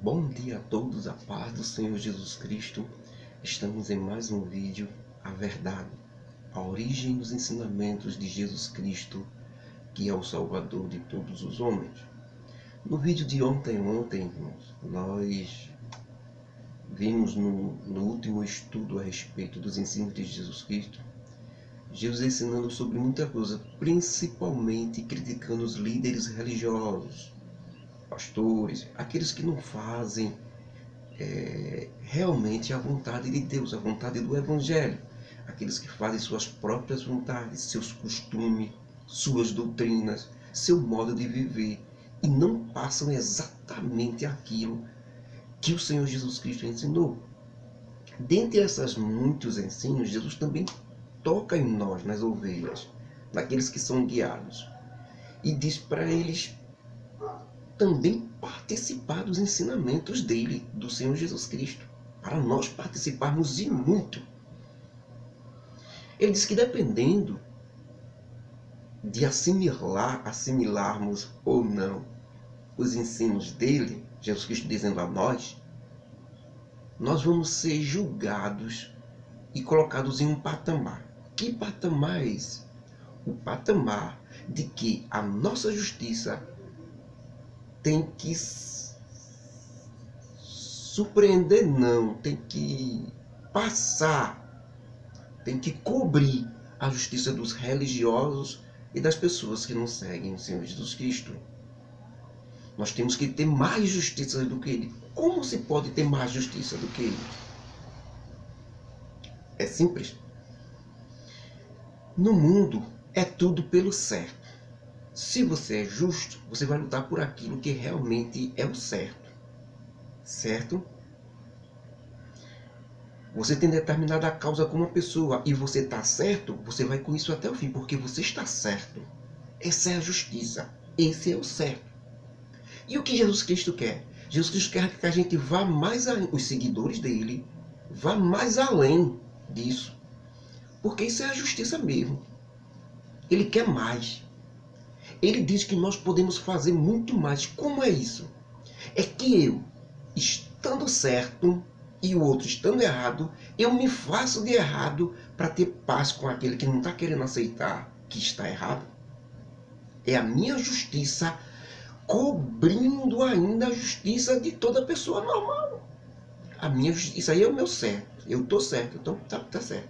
Bom dia a todos, a paz do Senhor Jesus Cristo. Estamos em mais um vídeo, a verdade, a origem dos ensinamentos de Jesus Cristo, que é o Salvador de todos os homens. No vídeo de ontem, irmãos, nós vimos no último estudo a respeito dos ensinos de Jesus Cristo, Jesus ensinando sobre muita coisa, principalmente criticando os líderes religiosos, pastores, aqueles que não fazem realmente a vontade de Deus, a vontade do Evangelho, aqueles que fazem suas próprias vontades, seus costumes, suas doutrinas, seu modo de viver e não passam exatamente aquilo que o Senhor Jesus Cristo ensinou. Dentre esses muitos ensinos, Jesus também toca em nós, nas ovelhas, naqueles que são guiados, e diz para eles também participar dos ensinamentos dele, do Senhor Jesus Cristo, para nós participarmos e muito. Ele diz que dependendo de assimilarmos ou não os ensinos dele, Jesus Cristo dizendo a nós vamos ser julgados e colocados em um patamar. Que patamar é esse? O patamar de que a nossa justiça tem que surpreender, não, tem que passar, tem que cobrir a justiça dos religiosos e das pessoas que não seguem o Senhor Jesus Cristo. Nós temos que ter mais justiça do que ele. Como se pode ter mais justiça do que ele? É simples. No mundo é tudo pelo certo. Se você é justo, você vai lutar por aquilo que realmente é o certo. Certo? Você tem determinada causa com uma pessoa e você está certo, você vai com isso até o fim, porque você está certo. Essa é a justiça. Esse é o certo. E o que Jesus Cristo quer? Jesus Cristo quer que a gente vá mais além, os seguidores dele, vá mais além disso. Porque isso é a justiça mesmo. Ele quer mais. Ele diz que nós podemos fazer muito mais. Como é isso? É que eu, estando certo e o outro estando errado, eu me faço de errado para ter paz com aquele que não está querendo aceitar que está errado. É a minha justiça cobrindo ainda a justiça de toda pessoa normal. A minha justiça, isso aí é o meu certo. Eu estou certo, então tá certo.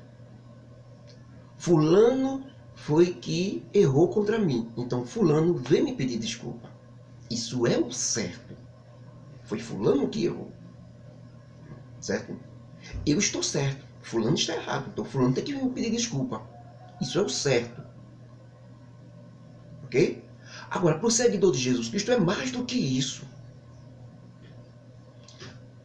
Fulano foi que errou contra mim. Então fulano vem me pedir desculpa. Isso é o certo. Foi fulano que errou. Certo? Eu estou certo. Fulano está errado. Então fulano tem que vir me pedir desculpa. Isso é o certo. Ok? Agora, para o seguidor de Jesus Cristo é mais do que isso.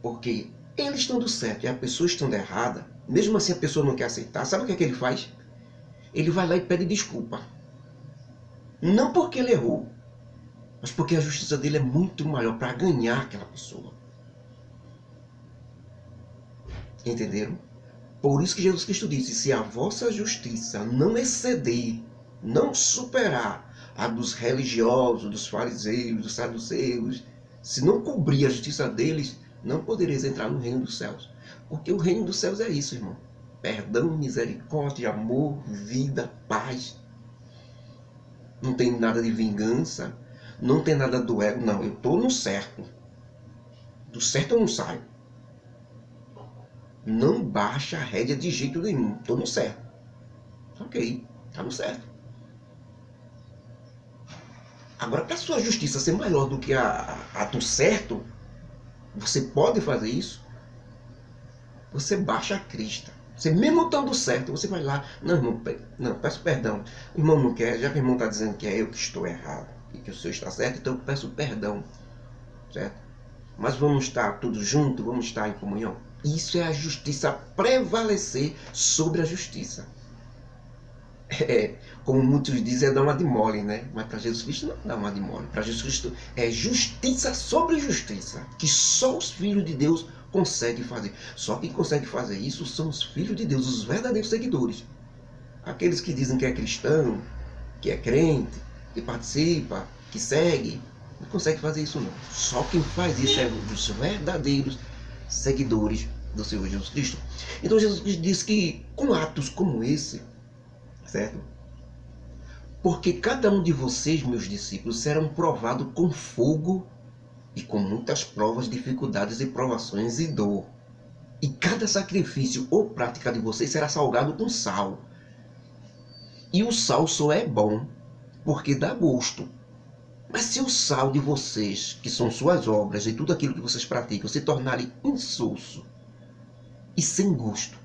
Porque ele estando certo e a pessoa estando errada, mesmo assim a pessoa não quer aceitar, sabe o que ele faz? Ele vai lá e pede desculpa. Não porque ele errou, mas porque a justiça dele é muito maior para ganhar aquela pessoa. Entenderam? Por isso que Jesus Cristo disse, se a vossa justiça não exceder, não superar a dos religiosos, dos fariseus, dos saduceus, se não cobrir a justiça deles, não podereis entrar no reino dos céus. Porque o reino dos céus é isso, irmão. Perdão, misericórdia, amor, vida, paz. Não tem nada de vingança. Não tem nada do ego. Não, eu estou no certo. Do certo eu não saio. Não baixa a rédea de jeito nenhum. Estou no certo. Ok, está no certo. Agora, para a sua justiça ser maior do que a do certo, você pode fazer isso? Você baixa a crista. Você mesmo estando certo, você vai lá, não, irmão, não, peço perdão. O irmão não quer, já que o irmão está dizendo que é eu que estou errado e que o senhor está certo, então eu peço perdão, certo? Mas vamos estar todos juntos, vamos estar em comunhão. Isso é a justiça prevalecer sobre a justiça. Como muitos dizem, é dar uma de mole, né? Mas para Jesus Cristo não dá uma de mole. Para Jesus Cristo é justiça sobre justiça, que só os filhos de Deus conseguem fazer. Só quem consegue fazer isso são os filhos de Deus, os verdadeiros seguidores. Aqueles que dizem que é cristão, que é crente, que participa, que segue, Não consegue fazer isso não. Só quem faz isso é os verdadeiros seguidores do Senhor Jesus Cristo. Então Jesus Cristo diz que com atos como esse, certo? Porque cada um de vocês, meus discípulos, serão provados com fogo e com muitas provas, dificuldades e provações e dor. E cada sacrifício ou prática de vocês será salgado com sal. E o sal só é bom porque dá gosto. Mas se o sal de vocês, que são suas obras e tudo aquilo que vocês praticam, se tornarem insosso e sem gosto,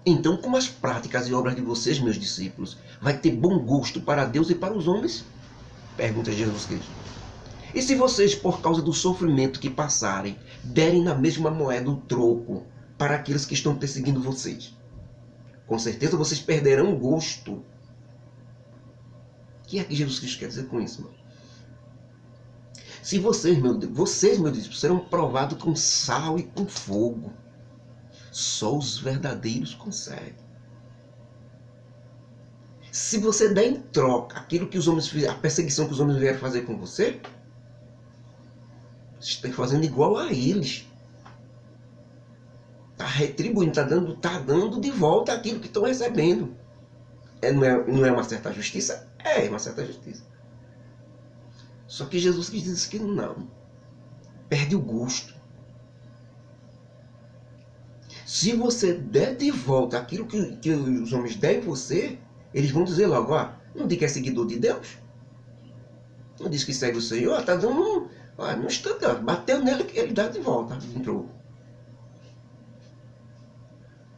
então como as práticas e obras de vocês, meus discípulos, vai ter bom gosto para Deus e para os homens? Pergunta Jesus Cristo. E se vocês, por causa do sofrimento que passarem, derem na mesma moeda o troco para aqueles que estão perseguindo vocês? Com certeza vocês perderão o gosto. O que é que Jesus Cristo quer dizer com isso, mano? Se vocês, meus discípulos, serão provados com sal e com fogo. Só os verdadeiros conseguem. Se você der em troca aquilo que os homens fizeram, a perseguição que os homens vieram fazer com você, você está fazendo igual a eles. Está retribuindo, está dando de volta aquilo que estão recebendo. Não é uma certa justiça? É uma certa justiça. Só que Jesus diz que não. Perde o gosto. Se você der de volta aquilo que os homens derem em você, eles vão dizer logo, não diz que é seguidor de Deus. Não diz que segue o Senhor, está dando no instante, bateu nele que ele dá de volta. Entrou.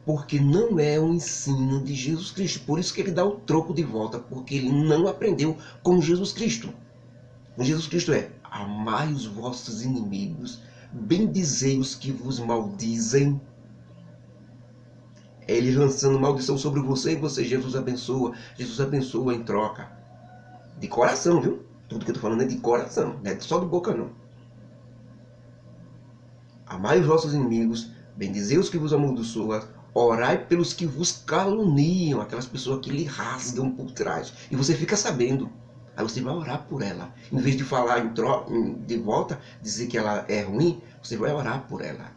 Porque não é o ensino de Jesus Cristo. Por isso que ele dá o troco de volta, porque ele não aprendeu com Jesus Cristo. Com Jesus Cristo amai os vossos inimigos, bendizei os que vos maldizem. É ele lançando maldição sobre você e você, Jesus abençoa em troca. De coração, viu? Tudo que eu estou falando é de coração, não é só de boca não. Amai os vossos inimigos, bendizei os que vos amaldiçoam, orai pelos que vos caluniam, aquelas pessoas que lhe rasgam por trás. E você fica sabendo. Aí você vai orar por ela. Em vez de falar de volta, dizer que ela é ruim, você vai orar por ela.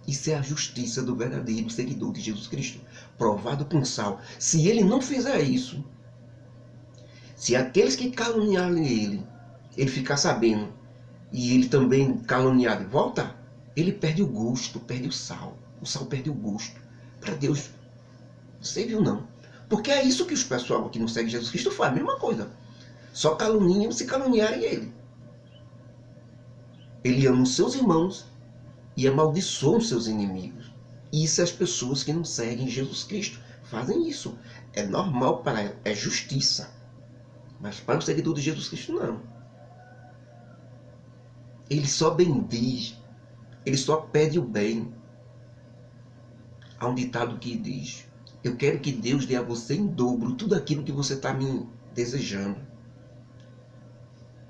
Isso é a justiça do verdadeiro seguidor de Jesus Cristo, provado com sal. Se ele não fizer isso, se aqueles que caluniarem ele ficar sabendo, e ele também caluniar de volta, ele perde o gosto, perde o sal. O sal perde o gosto. Para Deus, você viu não? Porque é isso que os pessoal que não seguem Jesus Cristo faz, a mesma coisa. Só caluniam se caluniarem ele. Ele ama os seus irmãos e amaldiçoa os seus inimigos. Isso é as pessoas que não seguem Jesus Cristo fazem isso. É normal para ela, é justiça. Mas para o seguidor de Jesus Cristo, não. Ele só bendiz. Ele só pede o bem. Há um ditado que diz: eu quero que Deus dê a você em dobro tudo aquilo que você está me desejando.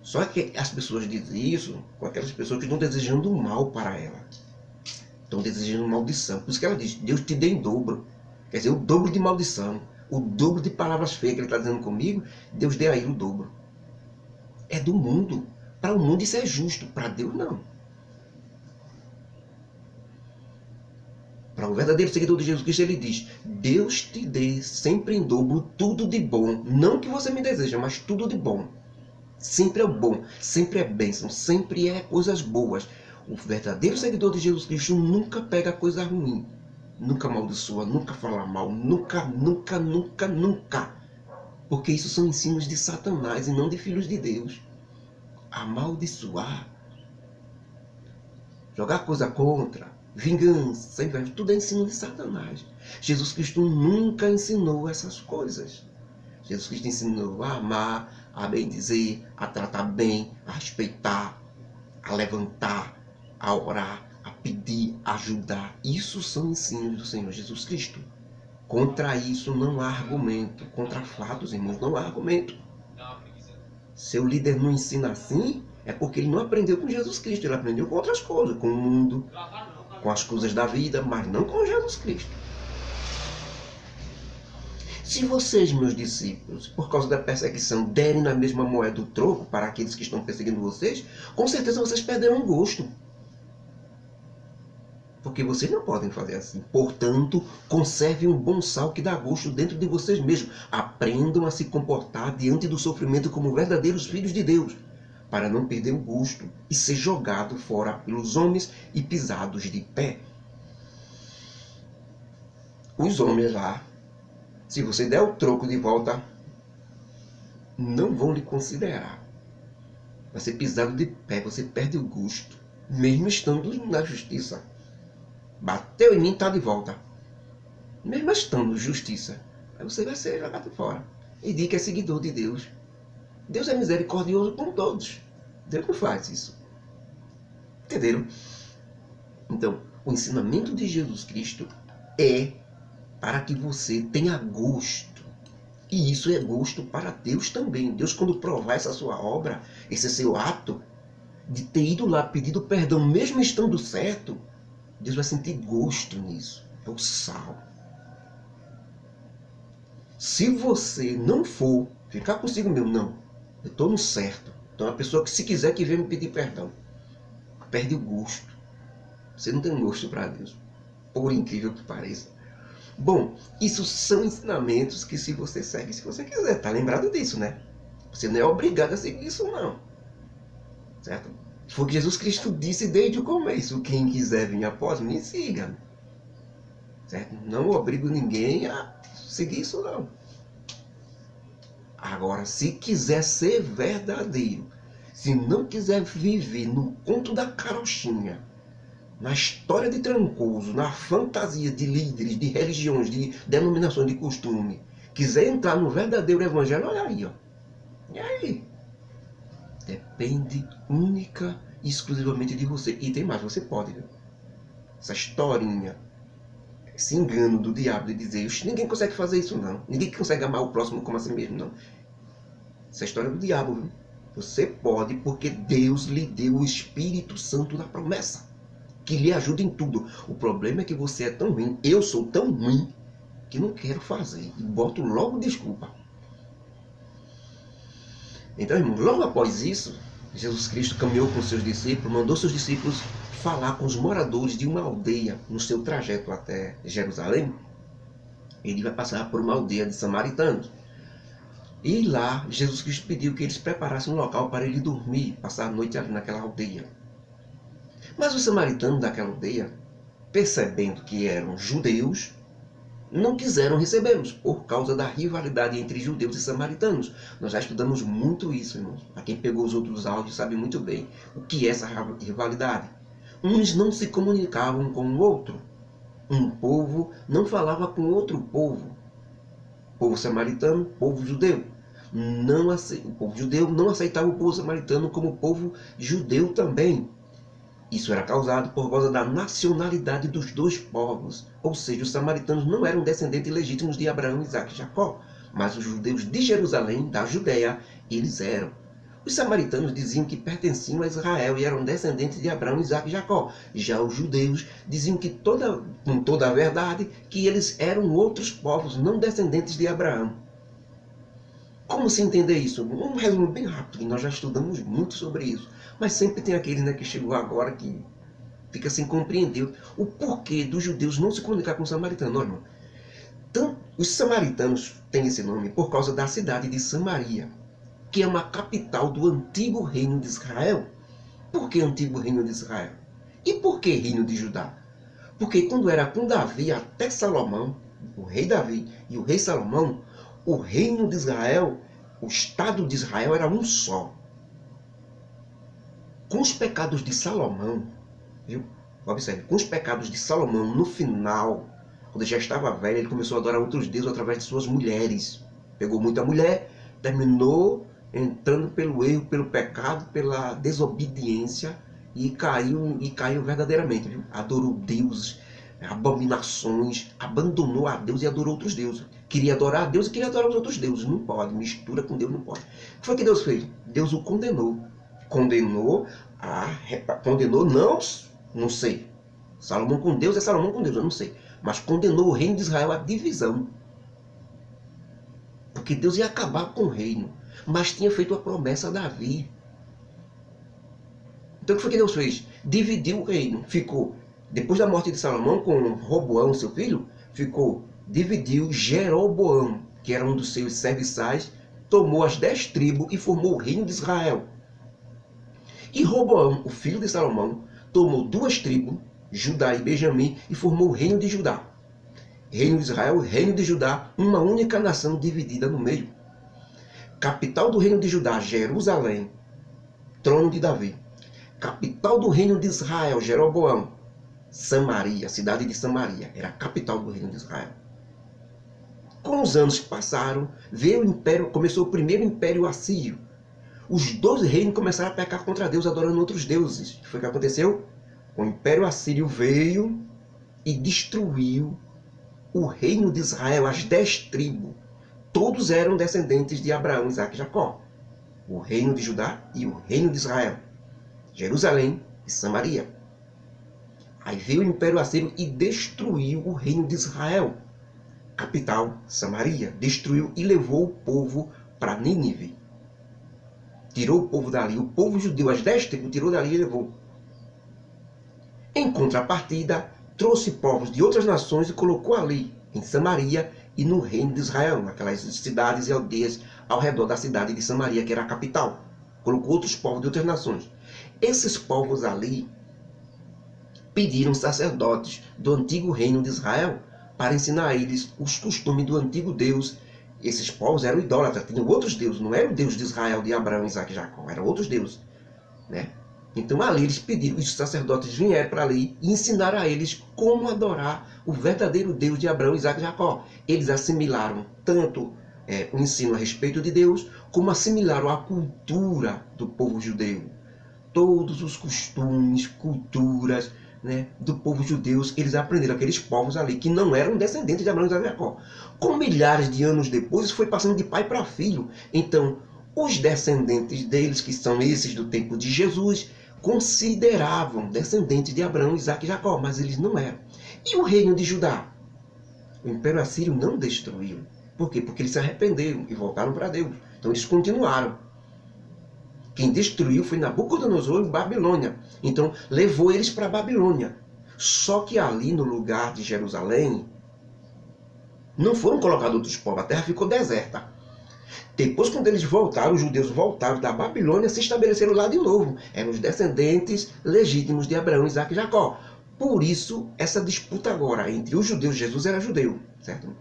Só que as pessoas dizem isso com aquelas pessoas que estão desejando o mal para ela. Estão desejando maldição. Por isso que ela diz: Deus te dê em dobro. Quer dizer, o dobro de maldição. O dobro de palavras feias que ele está dizendo comigo, Deus dê a ele o dobro. É do mundo. Para o mundo isso é justo. Para Deus não. Para o verdadeiro seguidor de Jesus Cristo, ele diz: Deus te dê sempre em dobro tudo de bom. Não que você me deseja, mas tudo de bom. Sempre é bom, sempre é bênção, sempre é coisas boas. O verdadeiro seguidor de Jesus Cristo nunca pega coisa ruim. Nunca amaldiçoa, nunca fala mal, nunca. Porque isso são ensinos de Satanás e não de filhos de Deus. Amaldiçoar, jogar coisa contra, vingança, inveja, tudo é ensino de Satanás. Jesus Cristo nunca ensinou essas coisas. Jesus Cristo ensinou a amar, a bendizer, a tratar bem, a respeitar, a levantar, a orar, a pedir, a ajudar. Isso são ensinos do Senhor Jesus Cristo. Contra isso não há argumento. Contra fatos, irmãos, não há argumento. Seu líder não ensina assim, é porque ele não aprendeu com Jesus Cristo. Ele aprendeu com outras coisas, com o mundo, com as coisas da vida, mas não com Jesus Cristo. Se vocês, meus discípulos, por causa da perseguição, derem na mesma moeda o troco para aqueles que estão perseguindo vocês, com certeza vocês perderão o gosto. Porque vocês não podem fazer assim. Portanto, conservem um bom sal que dá gosto dentro de vocês mesmos. Aprendam a se comportar diante do sofrimento como verdadeiros filhos de Deus, para não perder o gosto e ser jogado fora pelos homens e pisados de pé. Os homens lá, se você der o troco de volta, não vão lhe considerar. Vai ser pisado de pé, você perde o gosto, mesmo estando na justiça. Bateu em mim, está de volta. Mesmo estando justiça, aí você vai ser jogado fora. E diz que é seguidor de Deus. Deus é misericordioso com todos. Deus não faz isso. Entenderam? Então, o ensinamento de Jesus Cristo é para que você tenha gosto. E isso é gosto para Deus também. Deus, quando provar essa sua obra, esse seu ato de ter ido lá pedido perdão, mesmo estando certo, Deus vai sentir gosto nisso. É o sal. Se você não for ficar consigo mesmo, não, eu estou no certo. Então a pessoa que se quiser que venha me pedir perdão, perde o gosto. Você não tem gosto para Deus, por incrível que pareça. Bom, isso são ensinamentos que se você segue, se você quiser, tá lembrado disso, né? Você não é obrigado a seguir isso, não. Certo? Foi o que Jesus Cristo disse desde o começo. Quem quiser vir após mim, siga. Certo? Não obrigo ninguém a seguir isso, não. Agora, se quiser ser verdadeiro, se não quiser viver no conto da carochinha, na história de Trancoso, na fantasia de líderes, de religiões, de denominações, de costume, quiser entrar no verdadeiro evangelho, olha aí, ó. E aí? Depende única e exclusivamente de você. E tem mais, você pode, viu? Essa historinha, esse engano do diabo de dizer, ninguém consegue fazer isso, não. Ninguém consegue amar o próximo como a si mesmo, não. Essa história é do diabo, viu? Você pode porque Deus lhe deu o Espírito Santo da promessa, que lhe ajuda em tudo. O problema é que você é tão ruim, eu sou tão ruim, que não quero fazer. E boto logo desculpa. Então, irmão, logo após isso, Jesus Cristo caminhou com seus discípulos, mandou seus discípulos falar com os moradores de uma aldeia no seu trajeto até Jerusalém. Ele vai passar por uma aldeia de samaritanos. E lá, Jesus Cristo pediu que eles preparassem um local para ele dormir, passar a noite ali naquela aldeia. Mas os samaritanos daquela aldeia, percebendo que eram judeus, não quiseram recebê-los, por causa da rivalidade entre judeus e samaritanos. Nós já estudamos muito isso, irmãos. A quem pegou os outros áudios sabe muito bem o que é essa rivalidade. Uns não se comunicavam com o outro. Um povo não falava com outro povo. Povo samaritano, povo judeu. O povo judeu não aceitava o povo samaritano como povo judeu também. Isso era causado por causa da nacionalidade dos dois povos. Ou seja, os samaritanos não eram descendentes legítimos de Abraão, Isaque e Jacó. Mas os judeus de Jerusalém, da Judéia, eles eram. Os samaritanos diziam que pertenciam a Israel e eram descendentes de Abraão, Isaque e Jacó. Já os judeus diziam que com toda a verdade, que eles eram outros povos, não descendentes de Abraão. Como se entender isso? Um resumo bem rápido, nós já estudamos muito sobre isso. Mas sempre tem aquele, né, que chegou agora que fica sem compreender o porquê dos judeus não se comunicar com os samaritanos. Não, irmão. Então, os samaritanos têm esse nome por causa da cidade de Samaria, que é uma capital do antigo reino de Israel. Por que antigo reino de Israel? E por que reino de Judá? Porque quando era com Davi até Salomão, o rei Davi e o rei Salomão, o reino de Israel, o Estado de Israel era um só. Com os pecados de Salomão, viu? Observe, com os pecados de Salomão, no final, quando ele já estava velho, ele começou a adorar outros deuses através de suas mulheres. Pegou muita mulher, terminou entrando pelo erro, pelo pecado, pela desobediência e caiu verdadeiramente, viu? Adorou deuses, abominações, abandonou a Deus e adorou outros deuses. Queria adorar a Deus e queria adorar os outros deuses. Não pode, mistura com Deus não pode. O que foi que Deus fez? Deus o condenou. Condenou, não sei. Salomão com Deus é Salomão com Deus, eu não sei. Mas condenou o reino de Israel à divisão. Porque Deus ia acabar com o reino. Mas tinha feito a promessa a Davi. Então o que foi que Deus fez? Dividiu o reino. Ficou, depois da morte de Salomão, com Roboão, seu filho, dividiu Jeroboão, que era um dos seus serviçais, tomou as 10 tribos e formou o reino de Israel. E Roboão, o filho de Salomão, tomou 2 tribos, Judá e Benjamim, e formou o reino de Judá. Reino de Israel, reino de Judá, uma única nação dividida no meio. Capital do reino de Judá, Jerusalém, trono de Davi. Capital do reino de Israel, Jeroboão, Samaria, cidade de Samaria, era a capital do reino de Israel. Com os anos que passaram, veio o império, começou o primeiro império assírio. Os 2 reinos começaram a pecar contra Deus, adorando outros deuses. O que foi que aconteceu? O império assírio veio e destruiu o reino de Israel, as 10 tribos. Todos eram descendentes de Abraão, Isaque e Jacó. O reino de Judá e o reino de Israel. Jerusalém e Samaria. Aí veio o império assírio e destruiu o reino de Israel. Capital, Samaria. Destruiu e levou o povo para Nínive. Tirou o povo dali. O povo judeu, as 10 tribos, tirou dali e levou. Em contrapartida, trouxe povos de outras nações e colocou ali, em Samaria e no reino de Israel, naquelas cidades e aldeias ao redor da cidade de Samaria, que era a capital. Colocou outros povos de outras nações. Esses povos ali pediram sacerdotes do antigo reino de Israel para ensinar a eles os costumes do antigo Deus. Esses povos eram idólatras, tinham outros deuses, não era o Deus de Israel, de Abraão, Isaque e Jacó, eram outros deuses, né? Então ali eles pediram, os sacerdotes vieram para ali e ensinaram a eles como adorar o verdadeiro Deus de Abraão, Isaque e Jacó. Eles assimilaram tanto o ensino a respeito de Deus, como assimilaram a cultura do povo judeu. Todos os costumes, culturas, né, do povo judeu, eles aprenderam, aqueles povos ali que não eram descendentes de Abraão, Isaque e Jacó. Com milhares de anos depois, isso foi passando de pai para filho. Então, os descendentes deles, que são esses do tempo de Jesus, consideravam descendentes de Abraão, Isaque e Jacó, mas eles não eram. E o reino de Judá? O Império Assírio não destruiu. Por quê? Porque eles se arrependeram e voltaram para Deus. Então eles continuaram. Quem destruiu foi Nabucodonosor em Babilônia. Então levou eles para a Babilônia. Só que ali no lugar de Jerusalém, não foram colocados outros povos, a terra ficou deserta. Depois, quando eles voltaram, os judeus voltaram da Babilônia, se estabeleceram lá de novo. Eram os descendentes legítimos de Abraão, Isaque e Jacó. Por isso, essa disputa agora entre os judeus, Jesus era judeu, certo?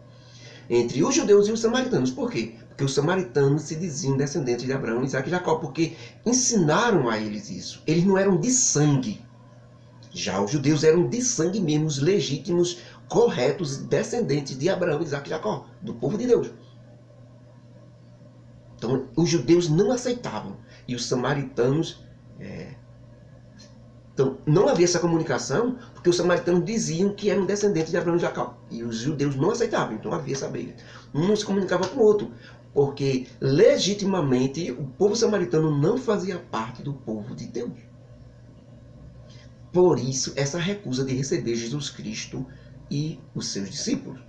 Entre os judeus e os samaritanos. Por quê? Porque os samaritanos se diziam descendentes de Abraão, Isaque e Jacó, porque ensinaram a eles isso. Eles não eram de sangue. Já os judeus eram de sangue mesmo, os legítimos, corretos, descendentes de Abraão, Isaque e Jacó, do povo de Deus. Então, os judeus não aceitavam. E os samaritanos... Então, não havia essa comunicação, porque os samaritanos diziam que eram descendentes de Abraão e Jacó. E os judeus não aceitavam. Então, havia essa briga. Um não se comunicava com o outro. Porque, legitimamente, o povo samaritano não fazia parte do povo de Deus. Por isso, essa recusa de receber Jesus Cristo e os seus discípulos.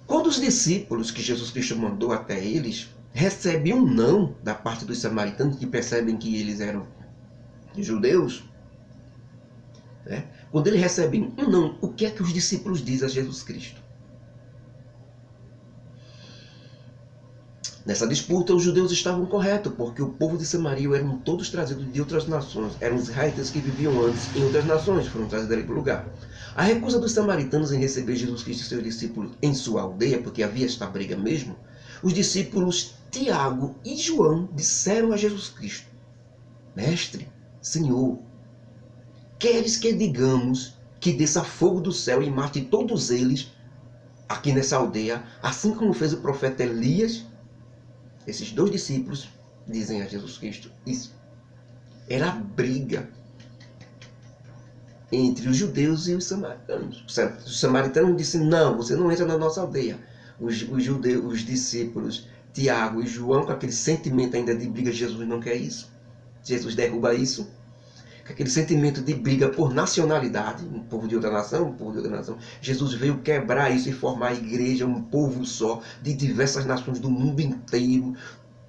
Quando os discípulos que Jesus Cristo mandou até eles recebem um não da parte dos samaritanos, que percebem que eles eram judeus, né? Quando eles recebem um não, o que é que os discípulos dizem a Jesus Cristo? Nessa disputa, os judeus estavam corretos, porque o povo de Samaria eram todos trazidos de outras nações. Eram os israelitas que viviam antes em outras nações, foram trazidos ali para o lugar. A recusa dos samaritanos em receber Jesus Cristo e seus discípulos em sua aldeia, porque havia esta briga mesmo, os discípulos Tiago e João disseram a Jesus Cristo: Mestre, Senhor, queres que digamos que desça fogo do céu e mate todos eles aqui nessa aldeia, assim como fez o profeta Elias? Esses 2 discípulos dizem a Jesus Cristo isso. Era a briga entre os judeus e os samaritanos. Os samaritanos disseram: não, você não entra na nossa aldeia. Os discípulos Tiago e João, com aquele sentimento ainda de briga, Jesus não quer isso. Jesus derruba isso. aquele sentimento de briga por nacionalidade, um povo de outra nação, um povo de outra nação. Jesus veio quebrar isso e formar a igreja, um povo só, de diversas nações do mundo inteiro.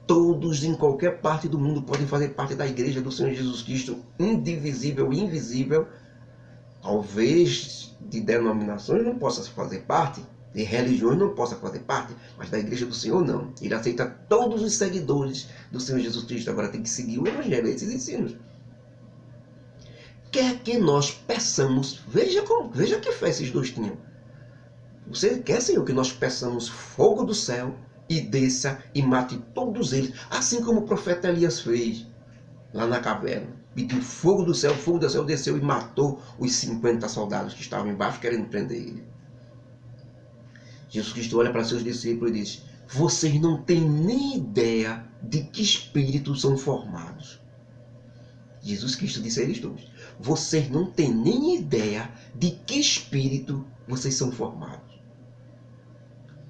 Todos em qualquer parte do mundo podem fazer parte da igreja do Senhor Jesus Cristo, indivisível e invisível. Talvez de denominações não possa fazer parte, de religiões não possa fazer parte, mas da igreja do Senhor não. Ele aceita todos os seguidores do Senhor Jesus Cristo. Agora tem que seguir o evangelho, esses ensinos. Quer que nós peçamos, veja que fé esses dois tinham. Você quer, Senhor, que nós peçamos fogo do céu e desça e mate todos eles, assim como o profeta Elias fez lá na caverna. Pediu fogo do céu, o fogo do céu desceu e matou os 50 soldados que estavam embaixo querendo prender ele. Jesus Cristo olha para seus discípulos e diz: vocês não têm nem ideia de que espíritos são formados. Jesus Cristo disse a eles todos: vocês não têm nem ideia de que espírito vocês são formados.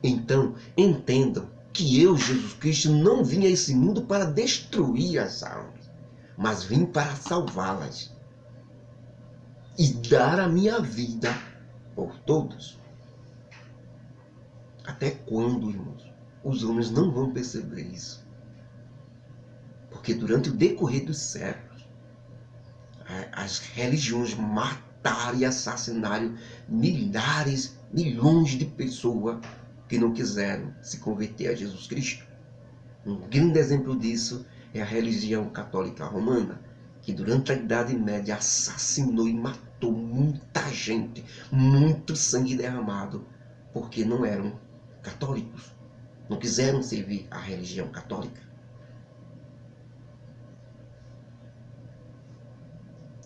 Então, entendam que eu, Jesus Cristo, não vim a esse mundo para destruir as almas, mas vim para salvá-las e dar a minha vida por todos. Até quando, irmãos, os homens não vão perceber isso? Porque durante o decorrer dos séculos, as religiões mataram e assassinaram milhares, milhões de pessoas que não quiseram se converter a Jesus Cristo. Um grande exemplo disso é a religião católica romana, que durante a Idade Média assassinou e matou muita gente, muito sangue derramado, porque não eram católicos, não quiseram servir a religião católica.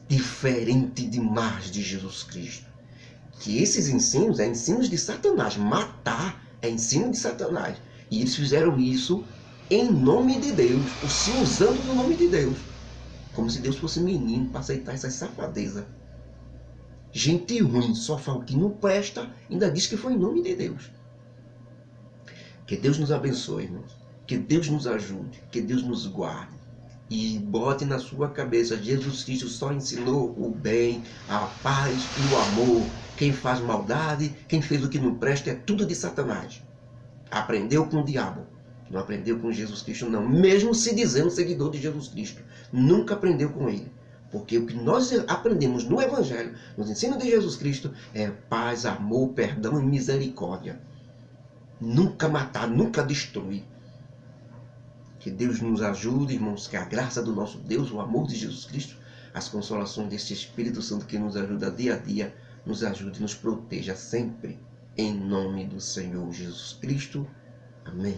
Diferente demais de Jesus Cristo, que esses ensinos é ensinos de Satanás, matar é ensino de Satanás, e eles fizeram isso em nome de Deus, se usando do nome de Deus, como se Deus fosse menino para aceitar essa safadeza. Gente ruim, só fala o que não presta, ainda diz que foi em nome de Deus. Que Deus nos abençoe, irmãos. Que Deus nos ajude, que Deus nos guarde. E bote na sua cabeça: Jesus Cristo só ensinou o bem, a paz e o amor. Quem faz maldade, quem fez o que não presta, é tudo de Satanás. Aprendeu com o diabo, não aprendeu com Jesus Cristo não. Mesmo se dizendo seguidor de Jesus Cristo, nunca aprendeu com ele. Porque o que nós aprendemos no Evangelho, nos ensinos de Jesus Cristo, é paz, amor, perdão e misericórdia. Nunca matar, nunca destruir. Que Deus nos ajude, irmãos, que a graça do nosso Deus, o amor de Jesus Cristo, as consolações deste Espírito Santo que nos ajuda dia a dia, nos ajude e nos proteja sempre. Em nome do Senhor Jesus Cristo. Amém.